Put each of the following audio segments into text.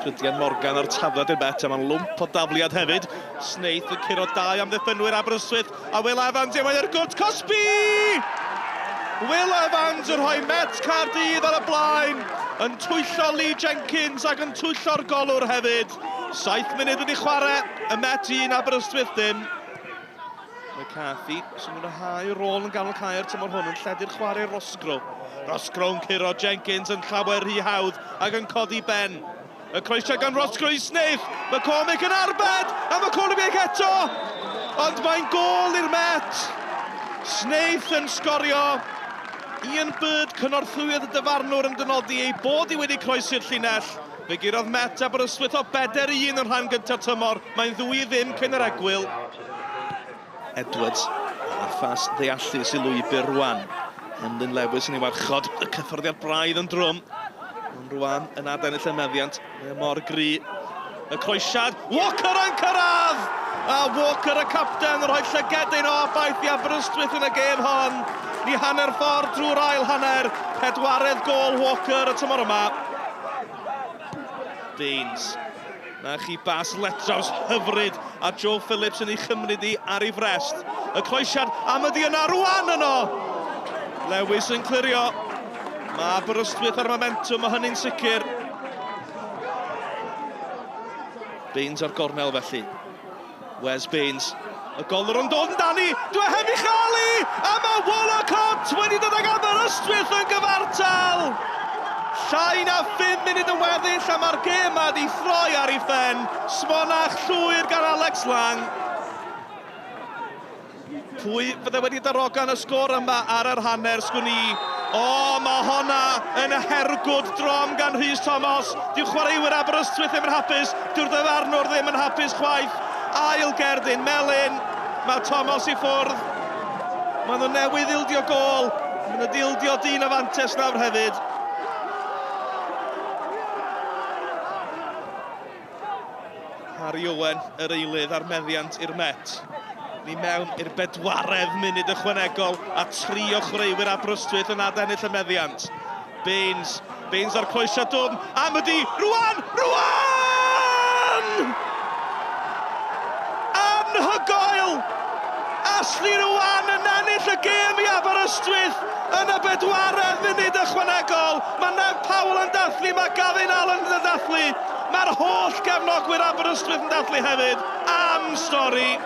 Trydian Morgan ar tafod i'r bet, a mae'n lwmp o dafliad hefyd. Snaith yn curo 2 am ddiffynwyr Aberystwyth, a Will Evans yw mae'r gwrt Cosby! Will Evans yn rhoi Met Caerdydd ar y blaen, yn twyllo Lee Jenkins ac yn twyllo'r golwr hefyd. 7 munud wedi chwarae, y Met 1 Aberystwyth dim. McCarthy sy'n mwynhau rôl yn ganol Caer tymor hwn yn lledu'r chwarae Rosgro. Rosgro yn curo Jenkins yn llawer rhy hawdd ac yn codi ben. Y croeso gan Rosgro i Snaith, McCormick yn arbed, a McCormick eto! Ond mae'n gol i'r Met. Snaith yn sgorio. Ian Bird cynorthwyd y dyfarnwr yn dynodi ei bod i wedi croesi'r llinell. Fe gurodd Met Aberystwyth o 4-1 yn rhan gyntaf tymor. Mae'n 2-0 cyn yr egwyl. Edwards, a ffas ddeallus i lwybr rwan. Emlyn Lewis yn ei warchod, y cyfforddiad braidd yn drwm. Ond rwan yn adennill y meddiant, mae mor gry. Y croesiad, Walker yn cyrraedd! A Walker y capten rhoi llygedyn o abaith i Aberystwyth yn y gêm hon. Ni hanner ffordd drwy'r ail hanner, 4edd gol Walker y tymor yma. Baines. Na chi bas letraws hyfryd a Joe Phillips yn ei chymryd i ar ei frest. Y croesiad am ydi yna rwan yno. Lewis yn clirio. Mae Aberystwyth ar momentum o hynny'n sicr. Baines ar gornel felly. Wes Baines. Y golwr yn dod yn dani. Dwi heb i chali! A mae Wollacott wedi dod ag Aberystwyth yn gyfartal! Llai na 5 munud yn weddill a mae'r gêm ma di throi ar ei phen. Smonach llwyr gan Alex Lang. Pwy fydde wedi darogan y sgôr yma ar yr hanner sgwn i? O, mae honna yn y hergwd drom gan Rhys Thomas. Dyw chwaraewyr Aberystwyth ddim yn hapus. Dyw'r dyfarnwr ddim yn hapus chwaith. Ail gerdyn, melyn. Mae Thomas i ffwrdd. Mae nhw newydd ildio gol. Mae nhw dildio dyn o fantes nawr hefyd. Harry Owen, yr eilydd ar meddiant i'r Met. Ni mewn i'r 4edd munud ychwanegol a 3 o chwaraewyr Aberystwyth yn adennill y meddiant. Baines ar croeso dwm, am ydi, rwan! Anhygoel! Ashley Rwan yn ennill y gêm i Aberystwyth yn y 4edd munud ychwanegol. Mae Nev Powell yn dathlu, mae Gavin Allen yn dathlu. Mae'r holl gefnogwyr Aberystwyth yn dathlu hefyd. Am stori.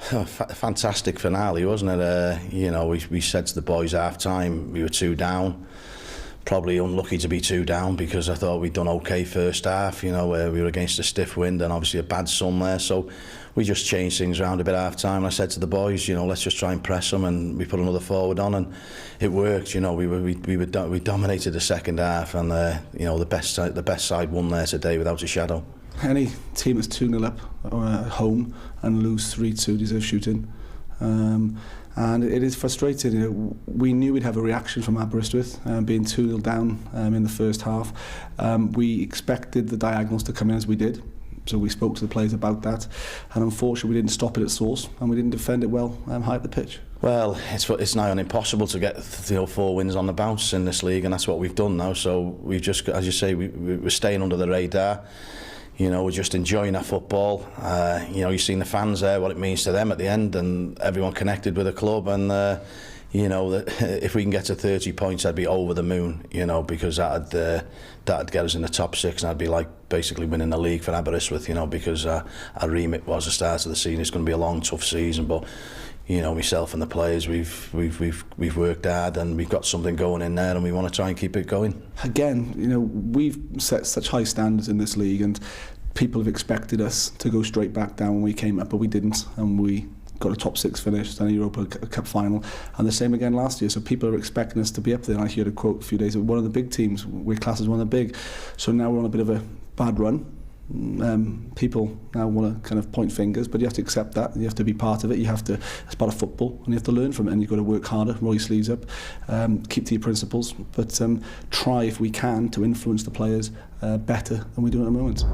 Fantastic finale, wasn't it? You know, we said to the boys half-time we were 2 down. Probably unlucky to be 2 down because I thought we'd done okay first half. You know, we were against a stiff wind and obviously a bad sun there. So we just changed things around a bit half-time. I said to the boys, you know, let's just try and press them, and we put another forward on, and it worked. You know, we dominated the second half, and you know, the best side won there today without a shadow. Any team that's 2-0 up at home and lose 3-2 deserves shooting. And it is frustrating. You know, we knew we'd have a reaction from Aberystwyth, being 2-0 down in the first half. We expected the diagonals to come in as we did, so we spoke to the players about that. And unfortunately, we didn't stop it at source, and we didn't defend it well high up the pitch. Well, it's nigh on impossible to get 4 wins on the bounce in this league, and that's what we've done now. So we've just, as you say, we're staying under the radar. You know, we're just enjoying our football. You know, you've seen the fans there, what it means to them at the end, and everyone connected with the club. And you know, if we can get to 30 points, I'd be over the moon. You know, because that'd get us in the top 6, and I'd be like basically winning the league for Aberystwyth. You know, because our remit was the start of the season. It's going to be a long, tough season, but you know, myself and the players, we've worked hard, and we've got something going in there, and we want to try and keep it going. Again, you know, we've set such high standards in this league, and people have expected us to go straight back down when we came up, but we didn't, and we got a top 6 finish, then a Europa Cup final, and the same again last year. So people are expecting us to be up there. And I heard a quote a few days ago, one of the big teams, we're classed as one of the big. So now we're on a bit of a bad run. People now want to kind of point fingers, but you have to accept that. You have to be part of it. You have to, it's part of football, and you have to learn from it, and you've got to work harder, roll your sleeves up, keep to your principles, but try, if we can, to influence the players better than we do at the moment.